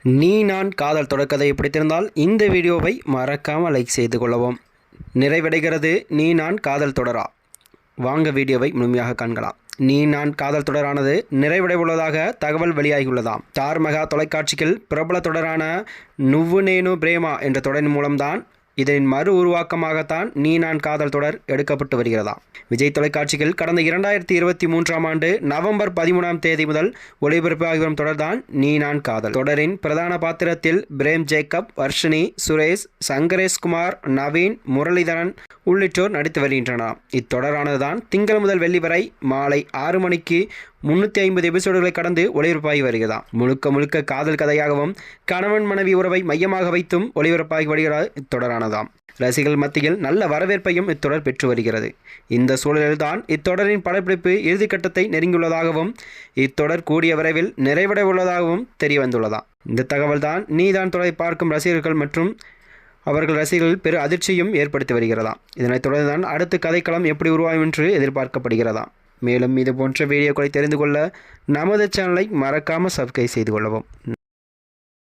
நீ நான் காதல் தொடர்கதை பிடித்திருந்தால் இந்த வீடியோவை மறக்காமல் லைக் செய்து கொள்ளவும். நிறைவடைகிறது நீ நான் காதல் தொடரா? வாங்க வீடியோவை முழுமையாக காண்கலாம். நீ நான் காதல் தொடரானது நிறைவடைவுள்ளதாக தகவல் வெளியாகியுள்ளதாம். ஸ்டார் மெகா தொலைக்காட்சியில் பிரபல தொடரான நுவ்வு நேனு பிரேமா என்ற தொடரின் மூலம்தான் இதன் மறு உருவாக்கமாகத்தான் நீ நான் காதல் தொடர் எடுக்கப்பட்டு வருகிறதாம். விஜய் தொலைக்காட்சியில் கடந்த 2023ஆம் ஆண்டு நவம்பர் 13ஆம் முதல் ஒளிபரப்பாகி வரும் தொடர்தான் நீ நான் காதல். தொடரின் பிரதான பாத்திரத்தில் பிரேம் ஜேக்கப், வர்ஷினி, சுரேஷ், சங்கரேஷ்குமார், நவீன், முரளிதரன் உள்ளிட்டோர் நடித்து வருகின்றனர். இத்தொடரானதுதான் திங்கள் முதல் வெள்ளி வரை மாலை 6 மணிக்கு 350 எபிசோடுகளை கடந்து ஒளிபரப்பாகி வருகிறதாம். முழுக்க காதல் கதையாகவும் கணவன் மனைவி உறவை மையமாக வைத்தும் ஒளிபரப்பாகி வருகிறது இத்தொடரானதாம். ரசிகர்கள் மத்தியில் நல்ல வரவேற்பையும் இத்தொடர் பெற்று வருகிறது. இந்த சூழலில்தான் இத்தொடரின் படப்பிடிப்பு இறுதிக்கட்டத்தை நெருங்கியுள்ளதாகவும் இத்தொடர் கூடிய விரைவில் நிறைவடை உள்ளதாகவும் தெரிய வந்துள்ளதாம். இந்த தகவல் தான் நீதான் தொடரை பார்க்கும் ரசிகர்கள் மற்றும் அவர்கள் ரசிகர்கள் பெரு அதிர்ச்சியும் ஏற்படுத்தி வருகிறதாம். இதனைத் தொடர்ந்துதான் அடுத்த கதைக்களம் எப்படி உருவாகும் என்று எதிர்பார்க்கப்படுகிறதாம். மேலும் இது போன்ற வீடியோக்களை தெரிந்து கொள்ள நமது சேனலை மறக்காமல் சப்ஸ்கிரைப் செய்து கொள்ளவும்.